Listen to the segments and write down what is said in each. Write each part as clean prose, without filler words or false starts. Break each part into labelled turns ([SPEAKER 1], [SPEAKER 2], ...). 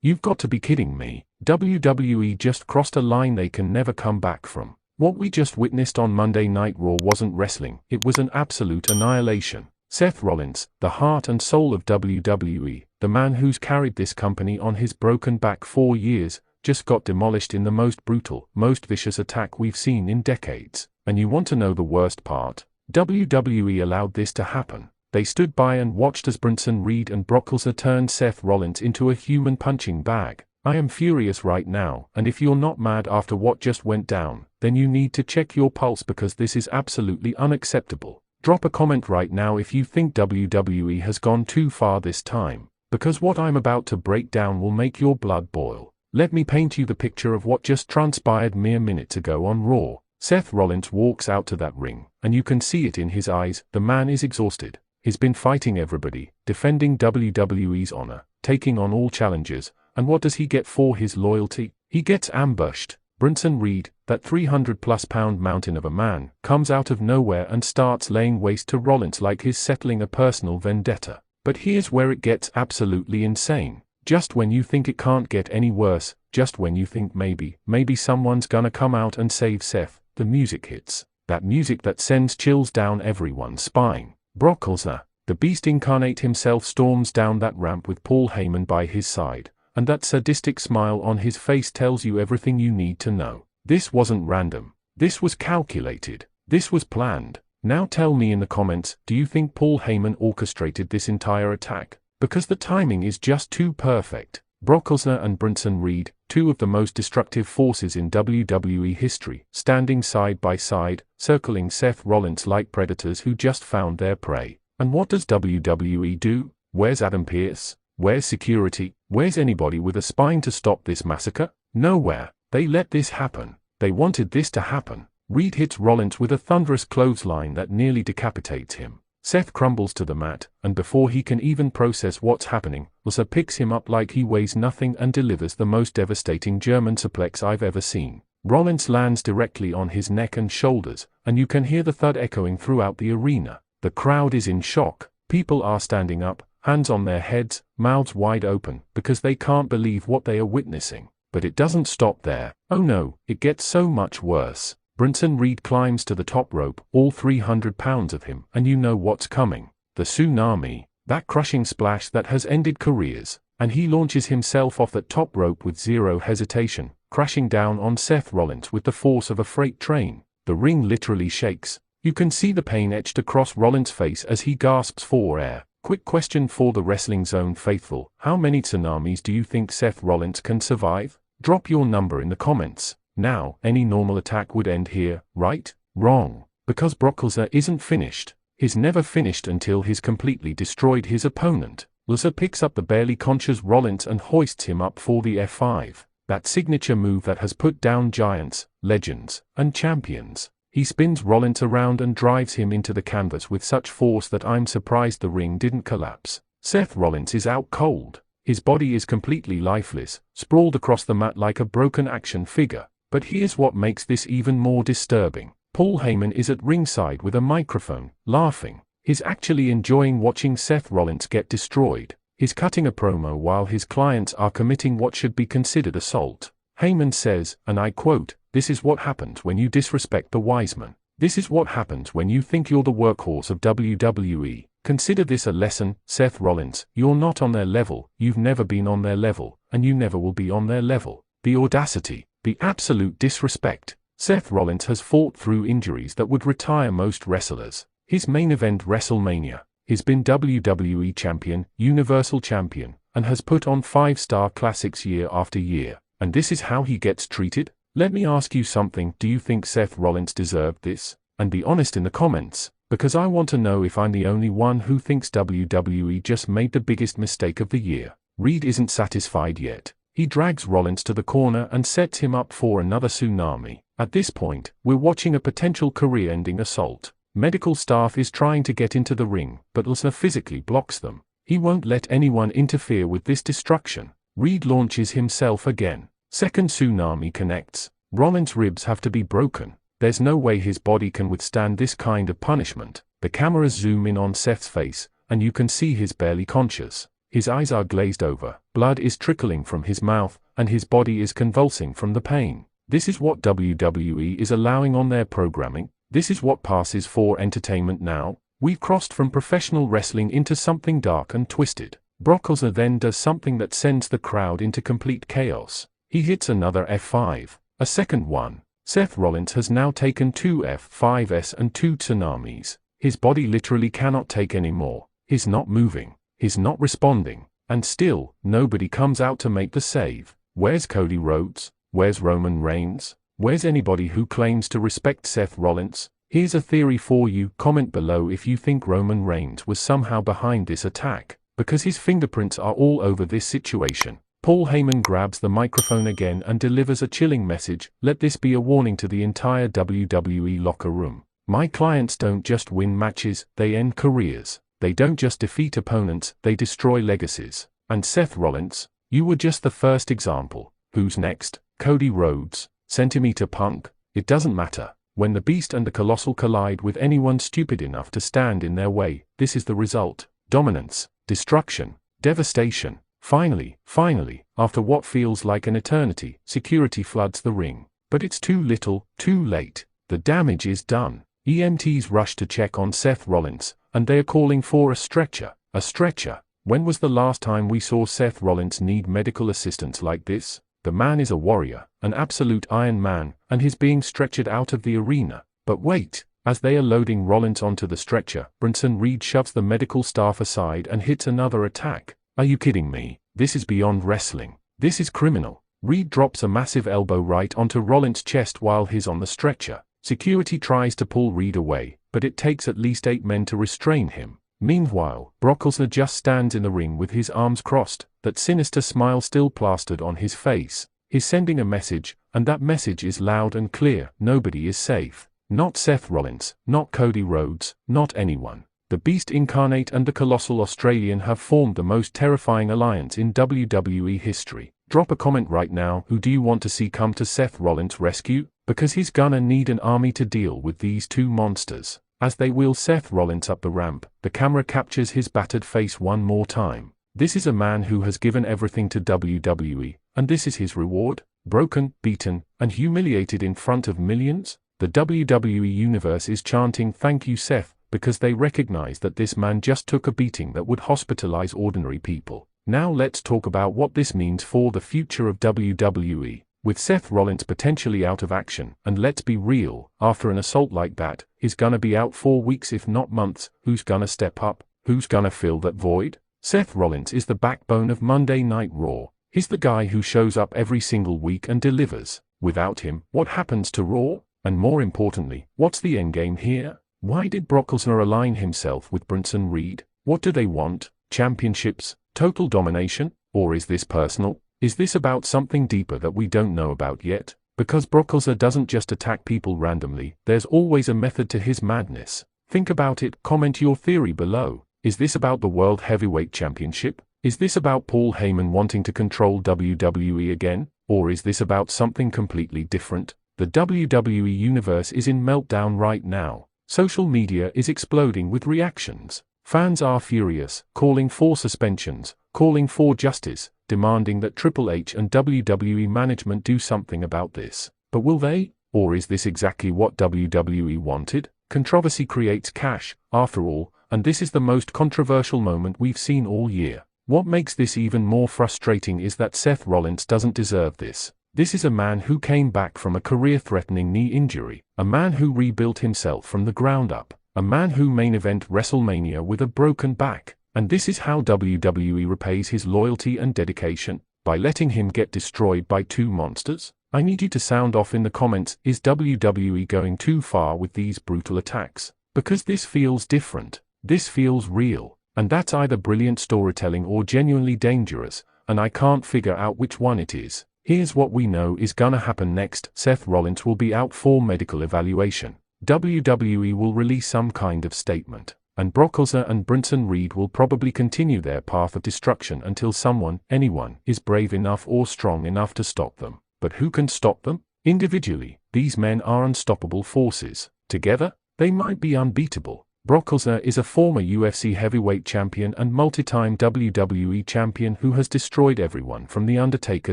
[SPEAKER 1] You've got to be kidding me. WWE just crossed a line they can never come back from. What we just witnessed on Monday Night Raw wasn't wrestling, it was an absolute annihilation. Seth Rollins, the heart and soul of WWE, the man who's carried this company on his broken back 4 years, just got demolished in the most brutal, most vicious attack we've seen in decades. And you want to know the worst part? WWE allowed this to happen. They stood by and watched as Bronson Reed and Brock Lesnar turned Seth Rollins into a human punching bag. I am furious right now, and if you're not mad after what just went down, then you need to check your pulse because this is absolutely unacceptable. Drop a comment right now if you think WWE has gone too far this time, because what I'm about to break down will make your blood boil. Let me paint you the picture of what just transpired mere minutes ago on Raw. Seth Rollins walks out to that ring, and you can see it in his eyes. The man is exhausted. He's been fighting everybody, defending WWE's honor, taking on all challenges, and what does he get for his loyalty? He gets ambushed. Bronson Reed, that 300-plus-pound mountain of a man, comes out of nowhere and starts laying waste to Rollins like he's settling a personal vendetta. But here's where it gets absolutely insane. Just when you think it can't get any worse, just when you think maybe someone's gonna come out and save Seth, the music hits. That music that sends chills down everyone's spine. Brock Lesnar, the beast incarnate himself, storms down that ramp with Paul Heyman by his side, and that sadistic smile on his face tells you everything you need to know. This wasn't random. This was calculated. This was planned. Now tell me in the comments, do you think Paul Heyman orchestrated this entire attack? Because the timing is just too perfect. Brock Lesnar and Bronson Reed, two of the most destructive forces in WWE history, standing side by side, circling Seth Rollins like predators who just found their prey. And what does WWE do? Where's Adam Pearce? Where's security? Where's anybody with a spine to stop this massacre? Nowhere. They let this happen. They wanted this to happen. Reed hits Rollins with a thunderous clothesline that nearly decapitates him. Seth crumbles to the mat, and before he can even process what's happening, Lesnar picks him up like he weighs nothing and delivers the most devastating German suplex I've ever seen. Rollins lands directly on his neck and shoulders, and you can hear the thud echoing throughout the arena. The crowd is in shock. People are standing up, hands on their heads, mouths wide open, because they can't believe what they are witnessing. But it doesn't stop there. Oh no, it gets so much worse. Bronson Reed climbs to the top rope, all 300 pounds of him, and you know what's coming. The tsunami, that crushing splash that has ended careers, and he launches himself off that top rope with zero hesitation, crashing down on Seth Rollins with the force of a freight train. The ring literally shakes. You can see the pain etched across Rollins' face as he gasps for air. Quick question for the Wrestling Zone faithful, how many tsunamis do you think Seth Rollins can survive? Drop your number in the comments. Now, any normal attack would end here, right? Wrong. Because Brock Lesnar isn't finished. He's never finished until he's completely destroyed his opponent. Lesnar picks up the barely conscious Rollins and hoists him up for the F5. That signature move that has put down giants, legends, and champions. He spins Rollins around and drives him into the canvas with such force that I'm surprised the ring didn't collapse. Seth Rollins is out cold. His body is completely lifeless, sprawled across the mat like a broken action figure. But here's what makes this even more disturbing. Paul Heyman is at ringside with a microphone, laughing. He's actually enjoying watching Seth Rollins get destroyed. He's cutting a promo while his clients are committing what should be considered assault. Heyman says, and I quote, "This is what happens when you disrespect the wise man. This is what happens when you think you're the workhorse of WWE. Consider this a lesson, Seth Rollins. You're not on their level, you've never been on their level, and you never will be on their level." The audacity. The absolute disrespect. Seth Rollins has fought through injuries that would retire most wrestlers. His main event WrestleMania. He's been WWE Champion, Universal Champion, and has put on 5-star classics year after year. And this is how he gets treated? Let me ask you something, do you think Seth Rollins deserved this? And be honest in the comments, because I want to know if I'm the only one who thinks WWE just made the biggest mistake of the year. Reed isn't satisfied yet. He drags Rollins to the corner and sets him up for another tsunami. At this point, we're watching a potential career-ending assault. Medical staff is trying to get into the ring, but Lesnar physically blocks them. He won't let anyone interfere with this destruction. Reed launches himself again. Second tsunami connects. Rollins' ribs have to be broken. There's no way his body can withstand this kind of punishment. The cameras zoom in on Seth's face, and you can see he's barely conscious. his eyes are glazed over, blood is trickling from his mouth, and his body is convulsing from the pain. This is what WWE is allowing on their programming. This is what passes for entertainment now. We've crossed from professional wrestling into something dark and twisted. Brock Lesnar then does something that sends the crowd into complete chaos. He hits another F5, a second one. Seth Rollins has now taken 2 F5s and 2 tsunamis. His body literally cannot take any more. He's not moving. He's not responding. And still, nobody comes out to make the save. Where's Cody Rhodes? Where's Roman Reigns? Where's anybody who claims to respect Seth Rollins? Here's a theory for you. Comment below if you think Roman Reigns was somehow behind this attack, because his fingerprints are all over this situation. Paul Heyman grabs the microphone again and delivers a chilling message. Let this be a warning to the entire WWE locker room. My clients don't just win matches, they end careers. They don't just defeat opponents, they destroy legacies. And Seth Rollins, you were just the first example. Who's next? Cody Rhodes? Centimeter Punk? It doesn't matter. When the Beast and the Colossal collide with anyone stupid enough to stand in their way, this is the result. Dominance, destruction, devastation. Finally, after what feels like an eternity, security floods the ring. But it's too little, too late. The damage is done. EMTs rush to check on Seth Rollins, and they are calling for a stretcher. A stretcher? When was the last time we saw Seth Rollins need medical assistance like this? The man is a warrior, an absolute Iron Man, and he's being stretchered out of the arena. But wait, as they are loading Rollins onto the stretcher, Bronson Reed shoves the medical staff aside and hits another attack. Are you kidding me? This is beyond wrestling. This is criminal. Reed drops a massive elbow right onto Rollins' chest while he's on the stretcher. Security tries to pull Reed away, but it takes at least 8 men to restrain him. Meanwhile, Brock Lesnar just stands in the ring with his arms crossed, that sinister smile still plastered on his face. He's sending a message, and that message is loud and clear. Nobody is safe. Not Seth Rollins, not Cody Rhodes, not anyone. The Beast Incarnate and the Colossal Australian have formed the most terrifying alliance in WWE history. Drop a comment right now. Who do you want to see come to Seth Rollins' rescue? Because he's gonna need an army to deal with these two monsters. As they wheel Seth Rollins up the ramp, the camera captures his battered face one more time. This is a man who has given everything to WWE, and this is his reward? Broken, beaten, and humiliated in front of millions? The WWE Universe is chanting "Thank you, Seth," because they recognize that this man just took a beating that would hospitalize ordinary people. Now let's talk about what this means for the future of WWE. With Seth Rollins potentially out of action, and let's be real, after an assault like that, he's gonna be out 4 weeks if not months. Who's gonna step up? Who's gonna fill that void? Seth Rollins is the backbone of Monday Night Raw. He's the guy who shows up every single week and delivers. Without him, what happens to Raw? And more importantly, what's the endgame here? Why did Brock Lesnar align himself with Bronson Reed? What do they want? Championships? Total domination? Or is this personal? Is this about something deeper that we don't know about yet? Because Brock Lesnar doesn't just attack people randomly, there's always a method to his madness. Think about it, comment your theory below. Is this about the World Heavyweight Championship? Is this about Paul Heyman wanting to control WWE again? Or is this about something completely different? The WWE Universe is in meltdown right now. Social media is exploding with reactions. Fans are furious, calling for suspensions, calling for justice, demanding that Triple H and WWE management do something about this. But will they? Or is this exactly what WWE wanted? Controversy creates cash, after all, and this is the most controversial moment we've seen all year. What makes this even more frustrating is that Seth Rollins doesn't deserve this. This is a man who came back from a career-threatening knee injury, a man who rebuilt himself from the ground up, a man who main event WrestleMania with a broken back. And this is how WWE repays his loyalty and dedication, by letting him get destroyed by two monsters? I need you to sound off in the comments. Is WWE going too far with these brutal attacks? Because this feels different. This feels real. And that's either brilliant storytelling or genuinely dangerous, and I can't figure out which one it is. Here's what we know is gonna happen next. Seth Rollins will be out for medical evaluation. WWE will release some kind of statement. And Brock Lesnar and Bronson Reed will probably continue their path of destruction until someone, anyone, is brave enough or strong enough to stop them. But who can stop them? Individually, these men are unstoppable forces. Together, they might be unbeatable. Brock Lesnar is a former UFC heavyweight champion and multi-time WWE champion who has destroyed everyone from The Undertaker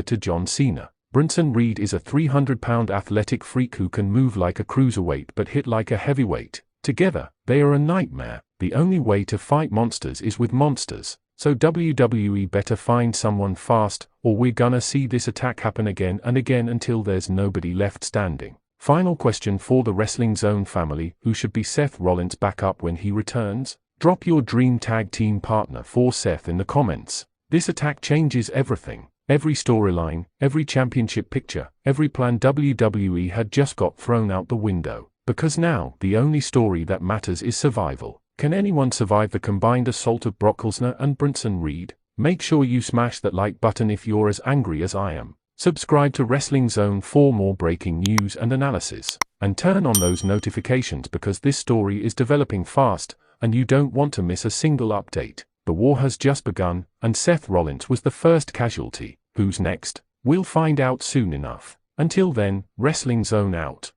[SPEAKER 1] to John Cena. Bronson Reed is a 300-pound athletic freak who can move like a cruiserweight but hit like a heavyweight. Together, they are a nightmare. The only way to fight monsters is with monsters. So WWE better find someone fast, or we're gonna see this attack happen again and again until there's nobody left standing. Final question for the Wrestling Zone family: who should be Seth Rollins' backup when he returns? Drop your dream tag team partner for Seth in the comments. This attack changes everything. Every storyline, every championship picture, every plan WWE had just got thrown out the window. Because now, the only story that matters is survival. Can anyone survive the combined assault of Brock Lesnar and Bronson Reed? Make sure you smash that like button if you're as angry as I am. Subscribe to Wrestling Zone for more breaking news and analysis. And turn on those notifications because this story is developing fast, and you don't want to miss a single update. The war has just begun, and Seth Rollins was the first casualty. Who's next? We'll find out soon enough. Until then, Wrestling Zone out.